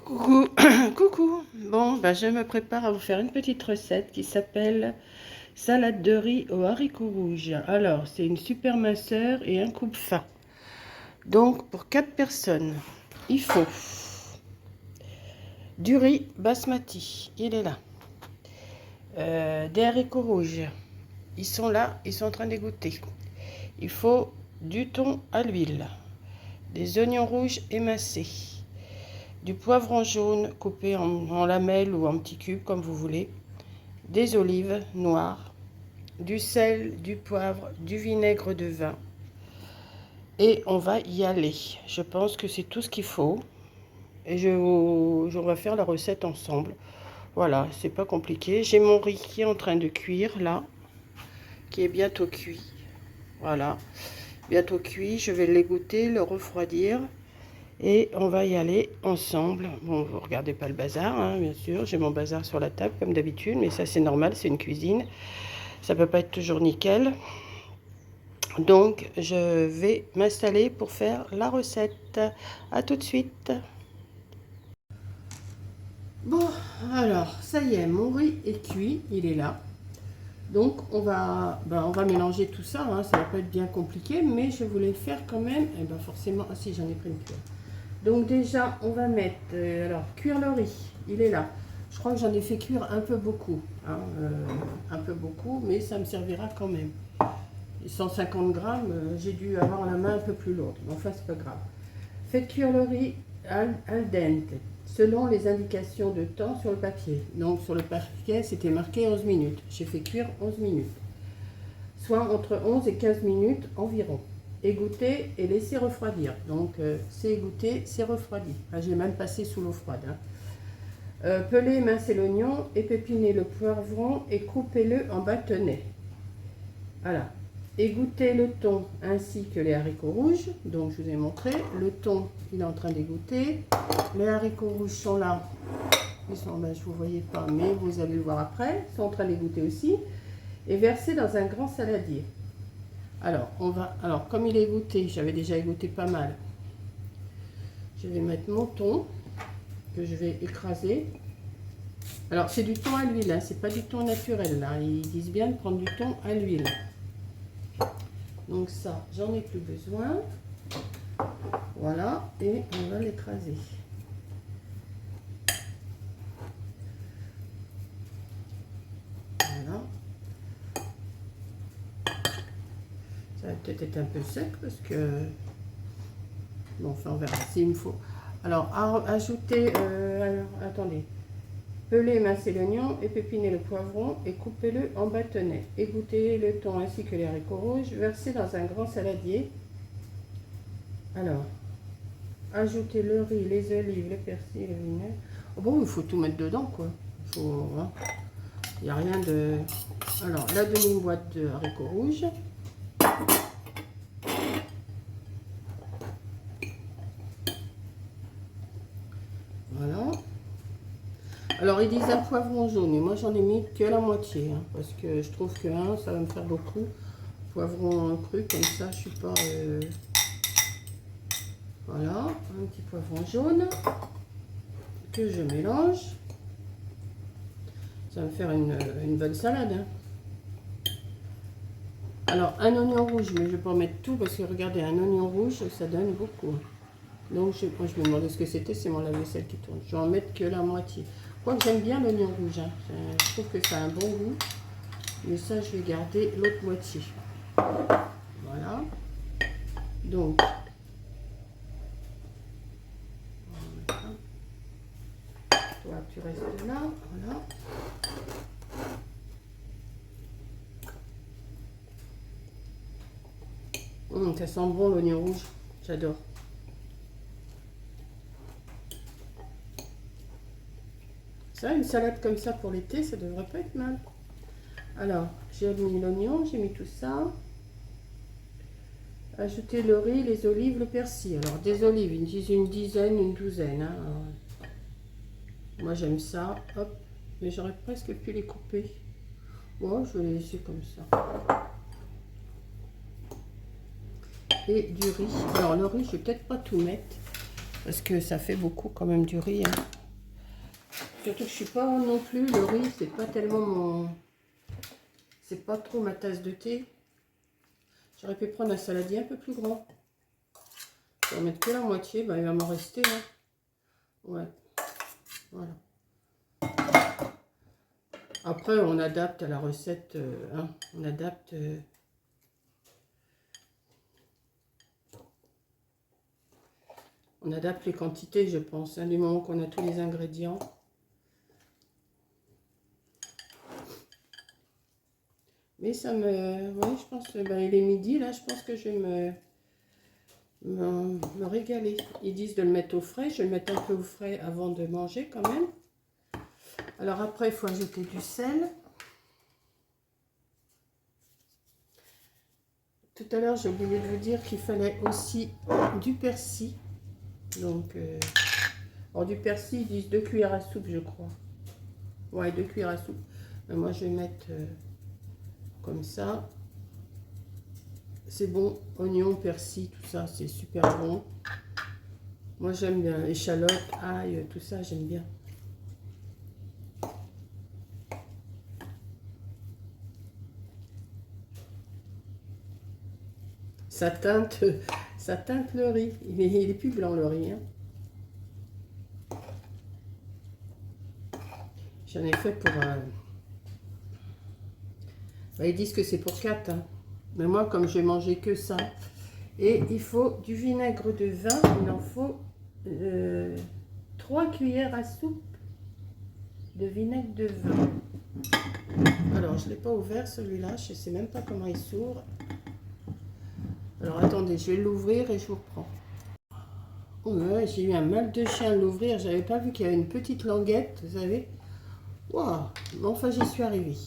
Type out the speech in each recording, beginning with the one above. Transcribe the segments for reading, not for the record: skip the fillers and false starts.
Coucou, coucou. Bon, bah, je me prépare à vous faire une petite recette qui s'appelle salade de riz aux haricots rouges. Alors, c'est une super minceur et un coupe-faim. Donc, pour 4 personnes, il faut du riz basmati, il est là. Des haricots rouges, ils sont là, ils sont en train d'égoutter. Il faut du thon à l'huile, des oignons rouges émincés, du poivron jaune coupé en lamelles ou en petits cubes comme vous voulez, des olives noires, du sel, du poivre, du vinaigre de vin. Et on va y aller. Je pense que c'est tout ce qu'il faut. Et on va faire la recette ensemble. Voilà, c'est pas compliqué. J'ai mon riz qui est en train de cuire là, qui est bientôt cuit. Voilà, bientôt cuit. Je vais l'égoutter, le refroidir. Et on va y aller ensemble. Bon, vous regardez pas le bazar, hein, bien sûr. J'ai mon bazar sur la table comme d'habitude, mais ça c'est normal, c'est une cuisine. Ça peut pas être toujours nickel. Donc, je vais m'installer pour faire la recette. À tout de suite. Bon, alors, ça y est, mon riz est cuit, il est là. Donc, on va mélanger tout ça, hein, ça va pas être bien compliqué, mais je voulais le faire quand même. Et ben forcément, ah si, j'en ai pris une cuillère. Donc déjà, on va mettre, alors, cuire le riz, il est là. Je crois que j'en ai fait cuire un peu beaucoup, hein, un peu beaucoup, mais ça me servira quand même. 150 grammes, j'ai dû avoir la main un peu plus lourde, mais enfin, c'est pas grave. Faites cuire le riz al dente, selon les indications de temps sur le papier. Donc, sur le papier, c'était marqué 11 minutes. J'ai fait cuire 11 minutes, soit entre 11 et 15 minutes environ. Égoutter et laisser refroidir. Donc, c'est égoutter, c'est refroidi. Enfin, j'ai même passé sous l'eau froide. Hein. Pelez, émincez l'oignon, épépinez le poivron et coupez-le en bâtonnets. Voilà. Égouttez le thon ainsi que les haricots rouges. Donc, je vous ai montré. Le thon, il est en train d'égoutter. Les haricots rouges sont là. Ils sont, ben, je ne vous voyais pas, mais vous allez le voir après. Ils sont en train d'égoutter aussi. Et versez dans un grand saladier. Alors, comme il est égoutté, j'avais déjà égoutté pas mal. Je vais mettre mon thon que je vais écraser. Alors, c'est du thon à l'huile, hein, c'est pas du thon naturel. Là. Ils disent bien de prendre du thon à l'huile. Donc ça, j'en ai plus besoin. Voilà, et on va l'écraser. Voilà. Ça va peut-être être un peu sec parce que... Bon, enfin, on verra s'il me faut. Alors, ajoutez... attendez. Pelez, émincez l'oignon, épépinez le poivron et coupez-le en bâtonnets. Égouttez le thon ainsi que les haricots rouges. Versez dans un grand saladier. Alors, ajoutez le riz, les olives, le persil, le vinaigre. Oh bon, il faut tout mettre dedans, quoi. Il faut... Hein. Il n'y a rien de... Alors, la demi-boîte de haricots rouges. Voilà. Alors, ils disent un poivron jaune, et moi, j'en ai mis que la moitié, hein, parce que je trouve que ça va me faire beaucoup. Poivron cru, comme ça, je suis pas... Voilà, un petit poivron jaune que je mélange. Ça va me faire une bonne salade. Hein. Alors, un oignon rouge, mais je vais pas en mettre tout parce que regardez, un oignon rouge, ça donne beaucoup. Donc, moi, je me demandais ce que c'était, c'est mon lave-vaisselle qui tourne. Je vais en mettre que la moitié. Quoique j'aime bien l'oignon rouge, hein. Je trouve que ça a un bon goût. Mais ça, je vais garder l'autre moitié. Voilà. Donc, toi, tu restes là. Voilà. Ça sent bon l'oignon rouge, j'adore. Ça, une salade comme ça pour l'été, ça devrait pas être mal. Alors, j'ai mis l'oignon, j'ai mis tout ça. Ajoutez le riz, les olives, le persil. Alors, des olives, une dizaine, une douzaine. Hein. Moi, j'aime ça. Hop, mais j'aurais presque pu les couper. Bon, je vais les laisser comme ça. Et du riz. Alors, le riz, je vais peut-être pas tout mettre. Parce que ça fait beaucoup quand même du riz. Hein. Surtout que je suis pas non plus, le riz, c'est pas tellement mon... C'est pas trop ma tasse de thé. J'aurais pu prendre un saladier un peu plus grand. Je vais en mettre que la moitié, bah, il va m'en rester. Hein. Ouais, voilà. Après, on adapte à la recette. Hein, on adapte... on adapte les quantités, je pense, hein, du moment qu'on a tous les ingrédients. Mais ça me... Oui, je pense que ben, il est midi, là, je pense que je vais me régaler. Ils disent de le mettre au frais. Je vais le mettre un peu au frais avant de manger quand même. Alors après, il faut ajouter du sel. Tout à l'heure, j'ai oublié de vous dire qu'il fallait aussi du persil. Donc, alors du persil, ils disent 2 cuillères à soupe, je crois. Ouais, 2 cuillères à soupe. Mais moi, je vais mettre comme ça. C'est bon, oignon, persil, tout ça, c'est super bon. Moi, j'aime bien échalotes, ail, tout ça, j'aime bien. Ça teinte le riz. Il est plus blanc, le riz. Hein. J'en ai fait pour... bah, ils disent que c'est pour 4. Hein. Mais moi, comme je vais manger que ça... Et il faut du vinaigre de vin. Il en faut 3 cuillères à soupe de vinaigre de vin. Alors, je ne l'ai pas ouvert celui-là. Je ne sais même pas comment il s'ouvre. Alors, attendez, je vais l'ouvrir et je vous reprends. Oh, ouais, j'ai eu un mal de chien à l'ouvrir. J'avais pas vu qu'il y avait une petite languette, vous savez. Waouh! Mais enfin, j'y suis arrivée.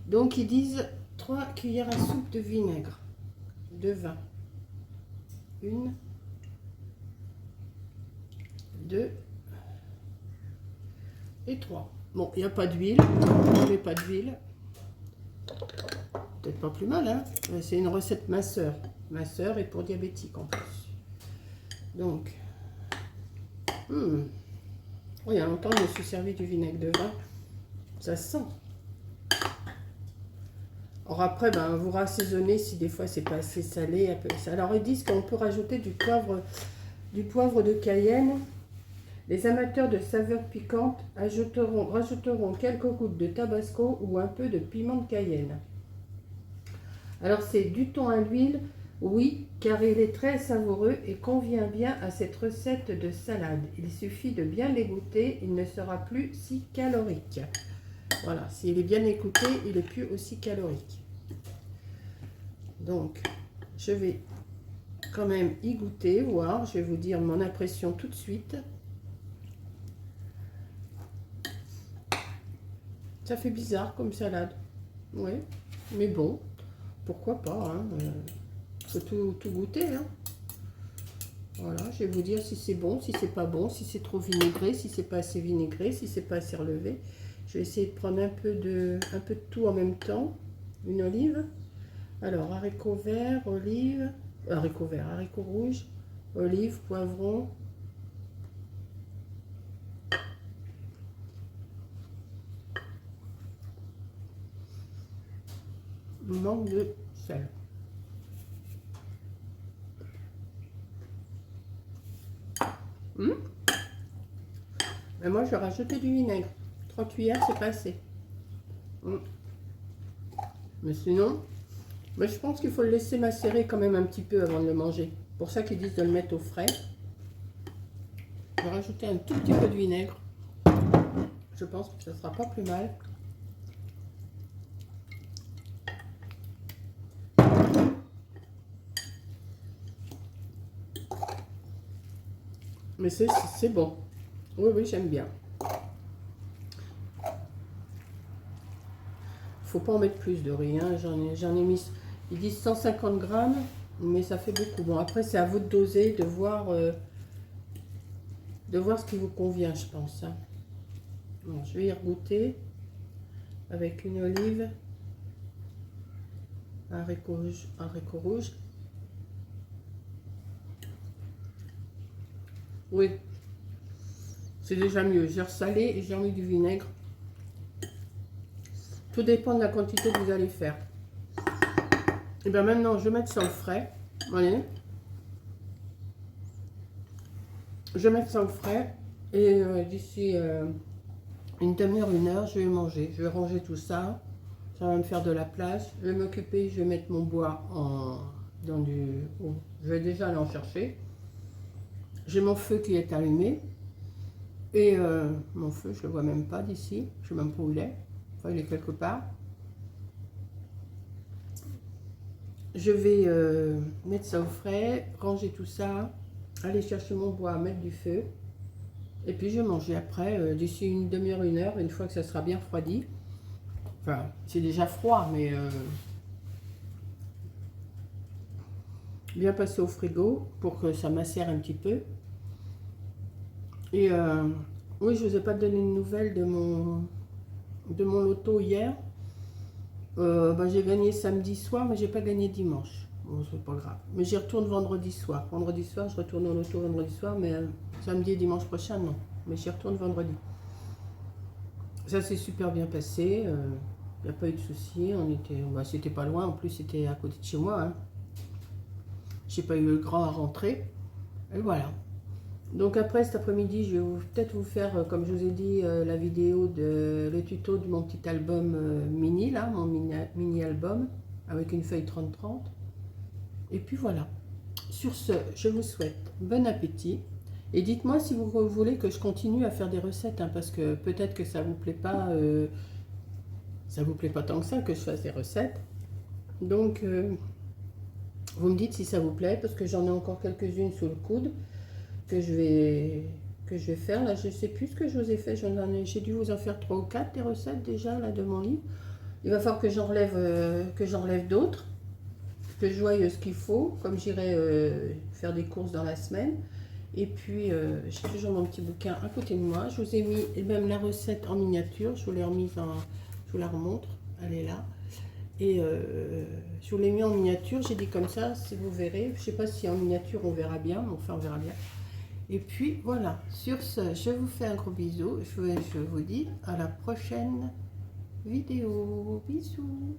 Donc, ils disent 3 cuillères à soupe de vinaigre de vin. 1, 2 et 3. Bon, il n'y a pas d'huile. Je mets pas d'huile. Peut-être pas plus mal, hein. C'est une recette ma soeur et pour diabétique en plus. Donc, oui, il y a longtemps, je me suis servi du vinaigre de vin. Ça se sent. Alors après, ben, vous rassaisonnez si des fois c'est pas assez salé. Un peu. Alors ils disent qu'on peut rajouter du poivre de Cayenne. Les amateurs de saveurs piquantes rajouteront quelques gouttes de tabasco ou un peu de piment de Cayenne. Alors c'est du thon à l'huile, oui, car il est très savoureux et convient bien à cette recette de salade. Il suffit de bien l'égoutter, il ne sera plus si calorique. Voilà, s'il est bien écouté, il n'est plus aussi calorique. Donc, je vais quand même y goûter, voir, je vais vous dire mon impression tout de suite. Ça fait bizarre comme salade, oui, mais bon, pourquoi pas, hein, faut tout goûter, hein. Voilà, je vais vous dire si c'est bon, si c'est pas bon, si c'est trop vinaigré, si c'est pas assez vinaigré, si c'est pas assez relevé. Je vais essayer de prendre un peu de tout en même temps. Une olive. Alors, haricots verts, olive, haricots rouges, olive, poivron. Il manque de sel. Mais moi, je vais rajouter du vinaigre. 3 cuillères, c'est pas assez. Mais sinon, mais je pense qu'il faut le laisser macérer quand même un petit peu avant de le manger. Pour ça qu'ils disent de le mettre au frais. Je vais rajouter un tout petit peu de vinaigre. Je pense que ça sera pas plus mal. Mais c'est bon. Oui, oui, j'aime bien. Faut pas en mettre plus de riz. Hein. J'en ai mis, ils disent 150 grammes, mais ça fait beaucoup. Bon, après, c'est à vous de doser, de voir ce qui vous convient, je pense. Hein. Bon, je vais y regoûter avec une olive, haricot rouge. Oui, c'est déjà mieux. J'ai ressalé et j'ai remis du vinaigre. Tout dépend de la quantité que vous allez faire. Et bien maintenant, je vais mettre ça au frais. Vous voyez, je vais mettre ça au frais. Et d'ici une demi-heure, une heure, je vais manger. Je vais ranger tout ça. Ça va me faire de la place. Je vais m'occuper, je vais mettre mon bois dans du... Oh, je vais déjà aller en chercher. J'ai mon feu qui est allumé. Et mon feu, je ne le vois même pas d'ici. Je ne sais même pas où il est. Enfin, il est quelque part. Je vais mettre ça au frais, ranger tout ça, aller chercher mon bois, mettre du feu. Et puis je vais manger après, d'ici une demi-heure, une heure, une fois que ça sera bien refroidi. Enfin, c'est déjà froid, mais bien passer au frigo pour que ça macère un petit peu. Et oui, je ne vous ai pas donné une nouvelle de mon loto hier. Ben, j'ai gagné samedi soir, mais j'ai pas gagné dimanche. Bon, c'est pas grave. Mais j'y retourne vendredi soir. Vendredi soir, je retourne au loto vendredi soir, mais samedi et dimanche prochain, non. Mais j'y retourne vendredi. Ça s'est super bien passé. Il n'y a pas eu de soucis. C'était pas loin. En plus, c'était à côté de chez moi. Hein. J'ai pas eu le grand à rentrer. Et voilà. Donc après cet après-midi, je vais peut-être vous faire, comme je vous ai dit, la vidéo le tuto de mon petit album mini, là, mon mini-album, avec une feuille 30-30. Et puis voilà. Sur ce, je vous souhaite bon appétit. Et dites-moi si vous voulez que je continue à faire des recettes, hein, parce que peut-être que ça vous plaît pas tant que ça que je fasse des recettes. Donc, vous me dites si ça vous plaît, parce que j'en ai encore quelques-unes sous le coude que je vais faire. Là, je sais plus ce que je vous ai fait. J'ai dû vous en faire 3 ou 4 des recettes déjà là de mon livre. Il va falloir que j'enlève d'autres, que je voie ce qu'il faut, comme j'irai faire des courses dans la semaine. Et puis, j'ai toujours mon petit bouquin à côté de moi. Je vous ai mis même la recette en miniature. Je vous l'ai remise je vous la remontre. Elle est là. Et je vous l'ai mis en miniature. J'ai dit comme ça, si vous verrez. Je ne sais pas si en miniature on verra bien, mais enfin on verra bien. Et puis voilà, sur ce, je vous fais un gros bisou. Je vous dis à la prochaine vidéo. Bisous.